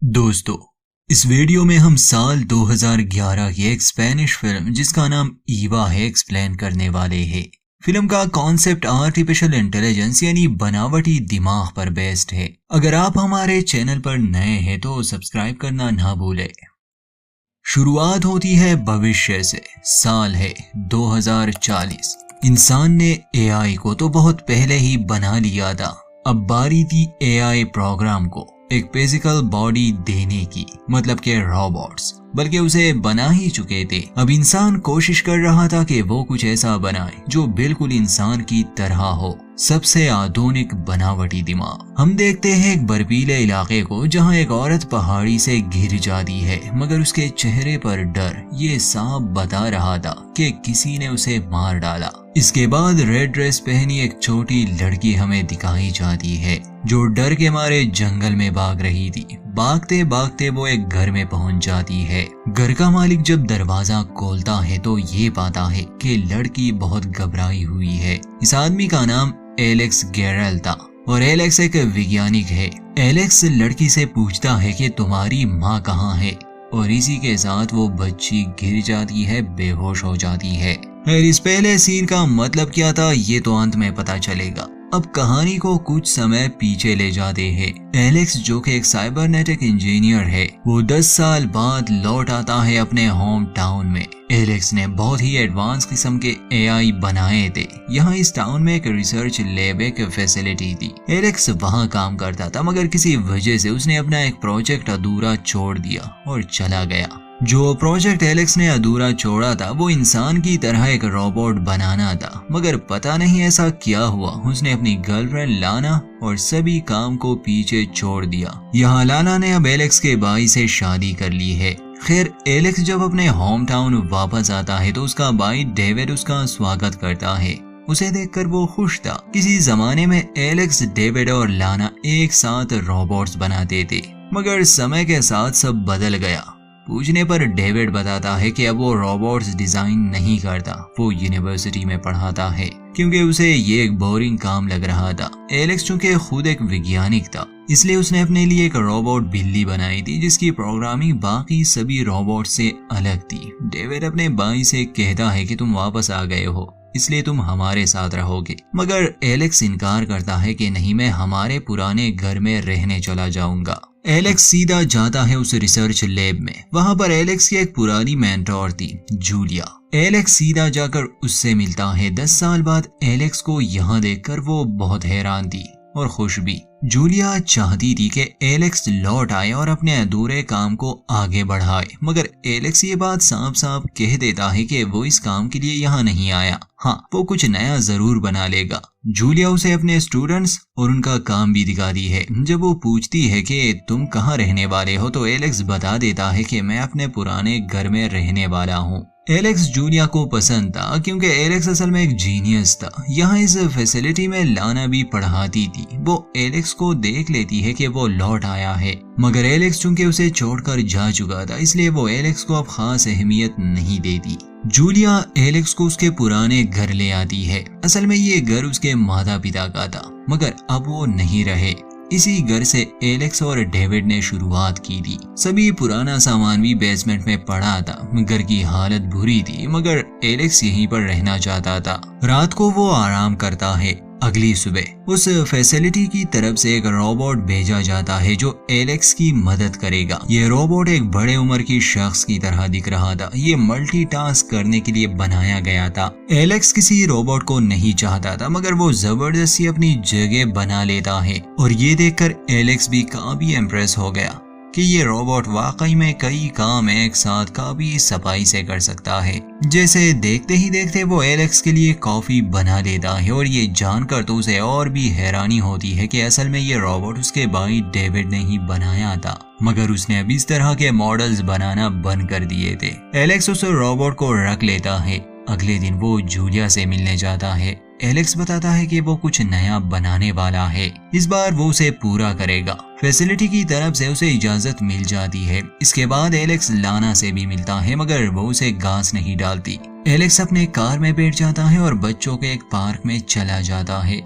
दोस्तों, इस वीडियो में हम साल 2011 की एक स्पेनिश फिल्म जिसका नाम ईवा है एक्सप्लेन करने वाले हैं। फिल्म का कॉन्सेप्ट आर्टिफिशियल इंटेलिजेंस यानी बनावटी दिमाग पर बेस्ड है। अगर आप हमारे चैनल पर नए हैं तो सब्सक्राइब करना ना भूलें। शुरुआत होती है भविष्य से। साल है 2040। इंसान ने एआई को तो बहुत पहले ही बना लिया था। अब बारी थी एआई प्रोग्राम को एक फिजिकल बॉडी देने की, मतलब के रोबोट्स, बल्कि उसे बना ही चुके थे। अब इंसान कोशिश कर रहा था कि वो कुछ ऐसा बनाए जो बिल्कुल इंसान की तरह हो, सबसे आधुनिक बनावटी दिमाग। हम देखते हैं एक बर्फीले इलाके को जहां एक औरत पहाड़ी से गिर जाती है, मगर उसके चेहरे पर डर ये साफ बता रहा था कि किसी ने उसे मार डाला। इसके बाद रेड ड्रेस पहनी एक छोटी लड़की हमें दिखाई जाती है जो डर के मारे जंगल में भाग रही थी। भागते भागते वो एक घर में पहुंच जाती है। घर का मालिक जब दरवाजा खोलता है तो ये पाता है कि लड़की बहुत घबराई हुई है। इस आदमी का नाम एलेक्स गैरेल था और एलेक्स एक वैज्ञानिक है। एलेक्स लड़की से पूछता है कि तुम्हारी माँ कहाँ है, और इसी के साथ वो बच्ची गिर जाती है, बेहोश हो जाती है। इस पहले सीन का मतलब क्या था ये तो अंत में पता चलेगा। अब कहानी को कुछ समय पीछे ले जाते हैं। एलेक्स जो कि एक साइबरनेटिक इंजीनियर है, वो 10 साल बाद लौट आता है अपने होम टाउन में। एलेक्स ने बहुत ही एडवांस किस्म के एआई बनाए थे। यहाँ इस टाउन में एक रिसर्च लैब, एक फैसिलिटी थी। एलेक्स वहाँ काम करता था, मगर किसी वजह से उसने अपना एक प्रोजेक्ट अधूरा छोड़ दिया और चला गया। जो प्रोजेक्ट एलेक्स ने अधूरा छोड़ा था वो इंसान की तरह एक रोबोट बनाना था, मगर पता नहीं ऐसा क्या हुआ, उसने अपनी गर्लफ्रेंड लाना और सभी काम को पीछे छोड़ दिया। यहाँ लाना ने अब एलेक्स के भाई से शादी कर ली है। खैर, एलेक्स जब अपने होम टाउन वापस आता है तो उसका भाई डेविड उसका स्वागत करता है। उसे देखकर वो खुश था। किसी जमाने में एलेक्स, डेविड और लाना एक साथ रोबोट्स बनाते थे, मगर समय के साथ सब बदल गया। पूछने पर डेविड बताता है कि अब वो रोबोट्स डिजाइन नहीं करता, वो यूनिवर्सिटी में पढ़ाता है क्योंकि उसे ये एक बोरिंग काम लग रहा था। एलेक्स चूंकि खुद एक वैज्ञानिक था, इसलिए उसने अपने लिए एक रोबोट बिल्ली बनाई थी जिसकी प्रोग्रामिंग बाकी सभी रोबोट से अलग थी। डेविड अपने भाई से कहता है कि तुम वापस आ गए हो, इसलिए तुम हमारे साथ रहोगे, मगर एलेक्स इनकार करता है कि नहीं, मैं हमारे पुराने घर में रहने चला जाऊंगा। एलेक्स सीधा जाता है उस रिसर्च लैब में। वहां पर एलेक्स की एक पुरानी मेंटोर थी, जूलिया। एलेक्स सीधा जाकर उससे मिलता है। 10 साल बाद एलेक्स को यहाँ देखकर वो बहुत हैरान थी और खुश भी। जूलिया चाहती थी कि एलेक्स लौट आए और अपने अधूरे काम को आगे बढ़ाए, मगर एलेक्स ये बात साफ साफ कह देता है कि वो इस काम के लिए यहाँ नहीं आया। हाँ, वो कुछ नया जरूर बना लेगा। जूलिया उसे अपने स्टूडेंट्स और उनका काम भी दिखाती है। जब वो पूछती है कि तुम कहाँ रहने वाले हो तो एलेक्स बता देता है कि मैं अपने पुराने घर में रहने वाला हूँ। एलेक्स जूलिया को पसंद था क्योंकि एलेक्स असल में एक जीनियस था। यहाँ इस फैसिलिटी में लाना भी पढ़ाती थी। वो एलेक्स को देख लेती है कि वो लौट आया है, मगर एलेक्स चूंकि उसे छोड़कर जा चुका था, इसलिए वो एलेक्स को अब खास अहमियत नहीं देती। जूलिया एलेक्स को उसके पुराने घर ले आती है। असल में ये घर उसके माता पिता का था, मगर अब वो नहीं रहे। इसी घर से एलेक्स और डेविड ने शुरुआत की थी। सभी पुराना सामान भी बेसमेंट में पड़ा था। घर की हालत बुरी थी, मगर एलेक्स यहीं पर रहना चाहता था। रात को वो आराम करता है। अगली सुबह उस फैसिलिटी की तरफ से एक रोबोट भेजा जाता है जो एलेक्स की मदद करेगा। ये रोबोट एक बड़े उम्र की शख्स की तरह दिख रहा था। ये मल्टीटास्क करने के लिए बनाया गया था। एलेक्स किसी रोबोट को नहीं चाहता था, मगर वो जबरदस्ती अपनी जगह बना लेता है और ये देखकर एलेक्स भी काफी इम्प्रेस हो गया कि ये रोबोट वाकई में कई काम एक साथ काफी सफाई से कर सकता है। जैसे देखते ही देखते वो एलेक्स के लिए कॉफी बना देता है और ये जानकर तो उसे और भी हैरानी होती है कि असल में ये रोबोट उसके भाई डेविड ने ही बनाया था, मगर उसने अब इस तरह के मॉडल्स बनाना बंद कर दिए थे। एलेक्स उस रोबोट को रख लेता है। अगले दिन वो जूलिया से मिलने जाता है। एलेक्स बताता है कि वो कुछ नया बनाने वाला है। इस बार वो उसे पूरा करेगा। फैसिलिटी की तरफ से उसे इजाजत मिल जाती है। इसके बाद एलेक्स लाना से भी मिलता है, मगर वो उसे घास नहीं डालती। एलेक्स अपने कार में बैठ जाता है और बच्चों के एक पार्क में चला जाता है।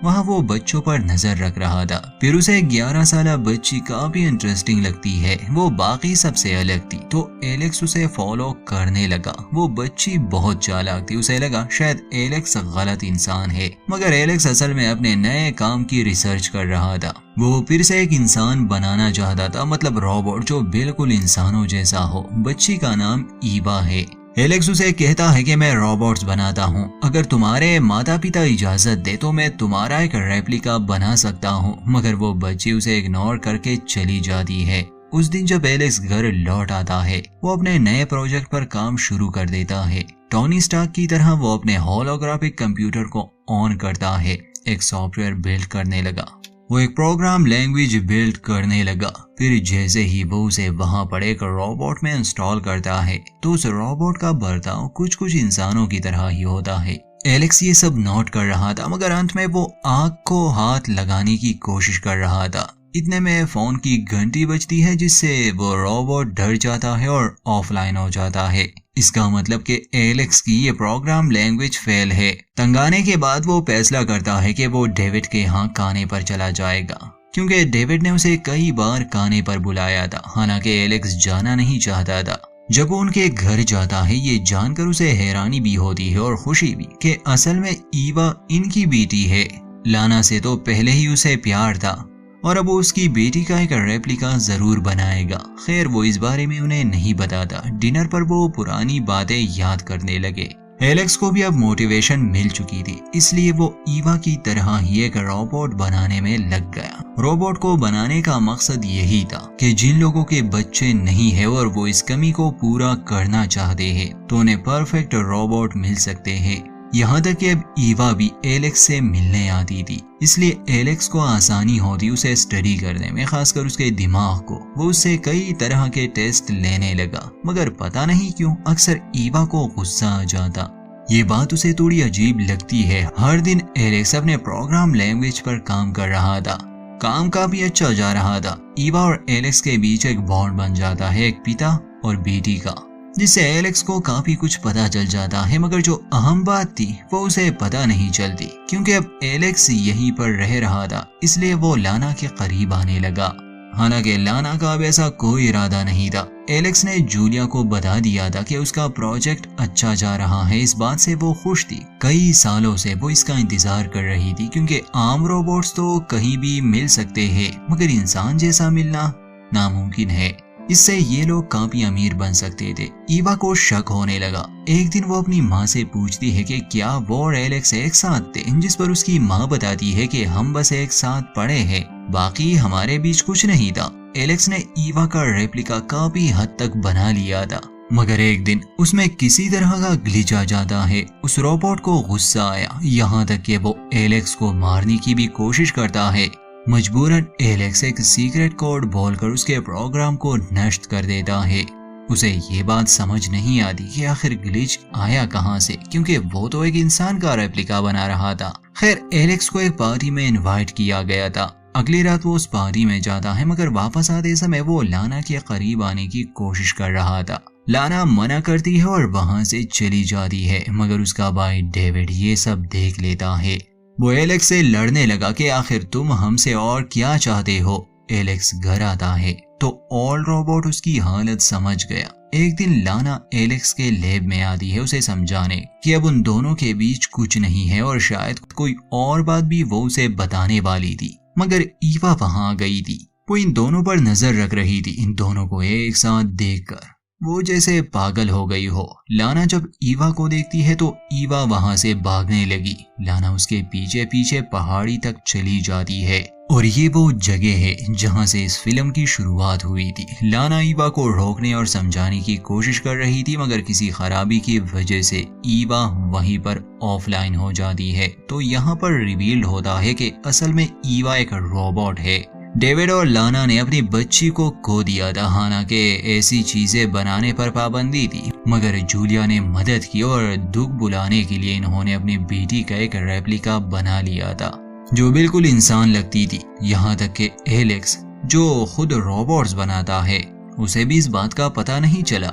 वहाँ वो बच्चों पर नजर रख रहा था। फिर उसे 11 साल बच्ची काफी इंटरेस्टिंग लगती है, वो बाकी सबसे अलग थी, तो एलेक्स उसे फॉलो करने लगा। वो बच्ची बहुत चालाक थी, उसे लगा शायद एलेक्स गलत इंसान है, मगर एलेक्स असल में अपने नए काम की रिसर्च कर रहा था। वो फिर से एक इंसान बनाना चाहता था, मतलब रोबोट जो बिल्कुल इंसानों जैसा हो। बच्ची का नाम ईवा है। एलेक्स उसे कहता है कि मैं रोबोट्स बनाता हूँ, अगर तुम्हारे माता पिता इजाजत दे तो मैं तुम्हारा एक रेप्लिका बना सकता हूँ, मगर वो बच्ची उसे इग्नोर करके चली जाती है। उस दिन जब एलेक्स घर लौट आता है, वो अपने नए प्रोजेक्ट पर काम शुरू कर देता है। टोनी स्टार्क की तरह वो अपने होलोग्राफिक कंप्यूटर को ऑन करता है, एक सॉफ्टवेयर बिल्ड करने लगा। वो एक प्रोग्राम लैंग्वेज बिल्ड करने लगा। फिर जैसे ही वो उसे वहां पर एक रोबोट में इंस्टॉल करता है, तो उस रोबोट का बर्ताव कुछ कुछ इंसानों की तरह ही होता है। एलेक्स ये सब नोट कर रहा था, मगर अंत में वो आग को हाथ लगाने की कोशिश कर रहा था। इतने में फोन की घंटी बजती है, जिससे वो रोबोट डर जाता है और ऑफलाइन हो जाता है। इसका मतलब कि एलेक्स की ये प्रोग्राम लैंग्वेज फेल है। तंग आने के बाद वो फैसला करता है कि वो डेविड के यहाँ खाने पर चला जाएगा, क्योंकि डेविड ने उसे कई बार खाने पर बुलाया था। हालांकि एलेक्स जाना नहीं चाहता था। जब वो उनके घर जाता है, ये जानकर उसे हैरानी भी होती है और खुशी भी कि असल में ईवा इनकी बेटी है। लाना से तो पहले ही उसे प्यार था और अब वो उसकी बेटी का एक रेप्लिका जरूर बनाएगा। खैर वो इस बारे में उन्हें नहीं बताता। डिनर पर वो पुरानी बातें याद करने लगे। एलेक्स को भी अब मोटिवेशन मिल चुकी थी, इसलिए वो ईवा की तरह ही एक रोबोट बनाने में लग गया। रोबोट को बनाने का मकसद यही था कि जिन लोगों के बच्चे नहीं है और वो इस कमी को पूरा करना चाहते हैं, तो उन्हें परफेक्ट रोबोट मिल सकते हैं। यहाँ तक कि अब ईवा भी एलेक्स से मिलने आती थी, इसलिए एलेक्स को आसानी होती उसे स्टडी करने में, खासकर उसके दिमाग को। वो उससे कई तरह के टेस्ट लेने लगा, मगर पता नहीं क्यों अक्सर ईवा को गुस्सा आ जाता। ये बात उसे थोड़ी अजीब लगती है। हर दिन एलेक्स अपने प्रोग्राम लैंग्वेज पर काम कर रहा था। काम काफी अच्छा जा रहा था। ईवा और एलेक्स के बीच एक बॉन्ड बन जाता है, एक पिता और बेटी का, जिससे एलेक्स को काफी कुछ पता चल जाता है। मगर जो अहम बात थी वो उसे पता नहीं चलती, क्योंकि अब एलेक्स यहीं पर रह रहा था, इसलिए वो लाना के करीब आने लगा। हालांकि लाना का अब ऐसा कोई इरादा नहीं था। एलेक्स ने जूलिया को बता दिया था कि उसका प्रोजेक्ट अच्छा जा रहा है। इस बात से वो खुश थी। कई सालों से वो इसका इंतजार कर रही थी, क्योंकि आम रोबोट्स तो कहीं भी मिल सकते हैं, मगर इंसान जैसा मिलना नामुमकिन है। इससे ये लोग काफी अमीर बन सकते थे। ईवा को शक होने लगा। एक दिन वो अपनी माँ से पूछती है कि क्या वो और एलेक्स एक साथ थे, जिस पर उसकी माँ बताती है कि हम बस एक साथ पढ़े हैं, बाकी हमारे बीच कुछ नहीं था। एलेक्स ने ईवा का रेप्लिका काफी हद तक बना लिया था, मगर एक दिन उसमें किसी तरह का ग्लिच आ जाता है। उस रोबोट को गुस्सा आया, यहाँ तक कि वो एलेक्स को मारने की भी कोशिश करता है। मजबूरन एलेक्स एक सीक्रेट कोड बोलकर उसके प्रोग्राम को नष्ट कर देता है। उसे ये बात समझ नहीं आती कि आखिर ग्लिच आया कहाँ से, क्योंकि वो तो एक इंसान का रेप्लिका बना रहा था। खैर एलेक्स को एक पार्टी में इनवाइट किया गया था। अगली रात वो उस पार्टी में जाता है, मगर वापस आते समय वो लाना के करीब आने की कोशिश कर रहा था। लाना मना करती है और वहां से चली जाती है, मगर उसका भाई डेविड ये सब देख लेता है। वो एलेक्स से लड़ने लगा कि आखिर तुम हमसे और क्या चाहते हो। एलेक्स घर आता है तो ऑल रोबोट उसकी हालत समझ गया। एक दिन लाना एलेक्स के लैब में आती है उसे समझाने कि अब उन दोनों के बीच कुछ नहीं है और शायद कोई और बात भी वो उसे बताने वाली थी, मगर ईवा वहां आ गई थी। वो इन दोनों पर नजर रख रही थी। इन दोनों को एक साथ देखकर वो जैसे पागल हो गई हो। लाना जब ईवा को देखती है तो ईवा वहां से भागने लगी। लाना उसके पीछे पीछे पहाड़ी तक चली जाती है और ये वो जगह है जहां से इस फिल्म की शुरुआत हुई थी। लाना ईवा को रोकने और समझाने की कोशिश कर रही थी, मगर किसी खराबी की वजह से ईवा वहीं पर ऑफलाइन हो जाती है। तो यहाँ पर रिवील्ड होता है कि असल में ईवा एक रोबोट है। डेविड और लाना ने अपनी बच्ची को खो दिया था। हालांकि ऐसी चीजें बनाने पर पाबंदी थी, मगर जूलिया ने मदद की और दुख बुलाने के लिए इन्होंने अपनी बेटी का एक रेप्लिका बना लिया था जो बिल्कुल इंसान लगती थी। यहाँ तक कि एलेक्स जो खुद रोबोट्स बनाता है उसे भी इस बात का पता नहीं चला।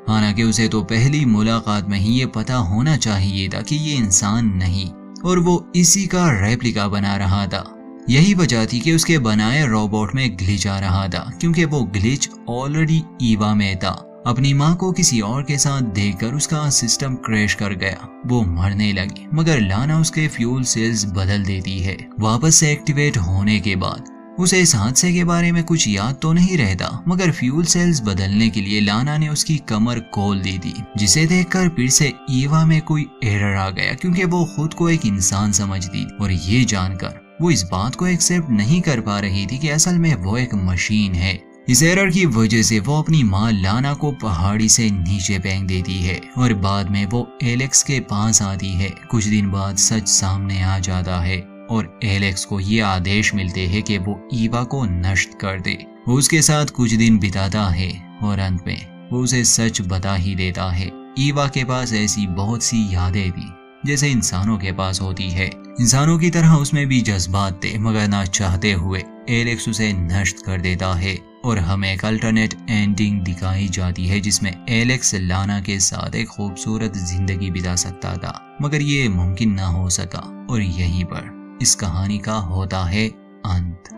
हालांकि उसे तो पहली मुलाकात में ही ये पता होना चाहिए था कि ये इंसान नहीं, और वो इसी का रेप्लिका बना रहा था। यही वजह थी कि उसके बनाए रोबोट में ग्लिच आ रहा था, क्योंकि वो ग्लिच ऑलरेडी ईवा में था। अपनी माँ को किसी और के साथ देखकर उसका सिस्टम क्रैश कर गया। वो मरने लगी, मगर लाना उसके फ्यूल सेल्स बदल देती है। वापस से एक्टिवेट होने के बाद उसे इस हादसे के बारे में कुछ याद तो नहीं रहता, मगर फ्यूल सेल्स बदलने के लिए लाना ने उसकी कमर खोल दी थी, जिसे देखकर फिर से ईवा में कोई एरर आ गया, क्योंकि वो खुद को एक इंसान समझती और ये जानकर वो इस बात को एक्सेप्ट नहीं कर पा रही थी कि असल में वो एक मशीन है। इस एरर की वजह से वो अपनी माँ लाना को पहाड़ी से नीचे फेंक देती है और बाद में वो एलेक्स के पास आती है। कुछ दिन बाद सच सामने आ जाता है और एलेक्स को ये आदेश मिलते हैं कि वो ईवा को नष्ट कर दे। वो उसके साथ कुछ दिन बिताता है और अंत में वो उसे सच बता ही देता है। ईवा के पास ऐसी बहुत सी यादें थी जैसे इंसानों के पास होती है। इंसानों की तरह उसमें भी जज्बात थे, मगर ना चाहते हुए एलेक्स उसे नष्ट कर देता है और हमें एक अल्टरनेट एंडिंग दिखाई जाती है, जिसमें एलेक्स लाना के साथ एक खूबसूरत जिंदगी बिता सकता था, मगर ये मुमकिन ना हो सका और यहीं पर इस कहानी का होता है अंत।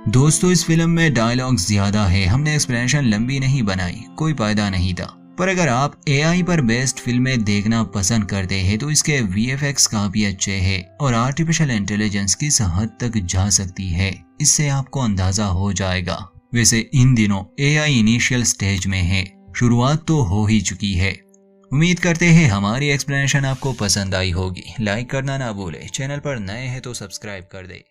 दोस्तों, इस फिल्म में डायलॉग ज्यादा है, हमने एक्सप्लेनेशन लंबी नहीं बनाई, कोई फायदा नहीं था। पर अगर आप AI पर बेस्ड फिल्में देखना पसंद करते हैं तो इसके VFX काफी अच्छे हैं और आर्टिफिशियल इंटेलिजेंस किस हद तक जा सकती है इससे आपको अंदाजा हो जाएगा। वैसे इन दिनों AI इनिशियल स्टेज में है, शुरुआत तो हो ही चुकी है। उम्मीद करते हैं हमारी एक्सप्लेनेशन आपको पसंद आई होगी। लाइक करना ना भूले, चैनल पर नए हैं तो सब्सक्राइब कर दे।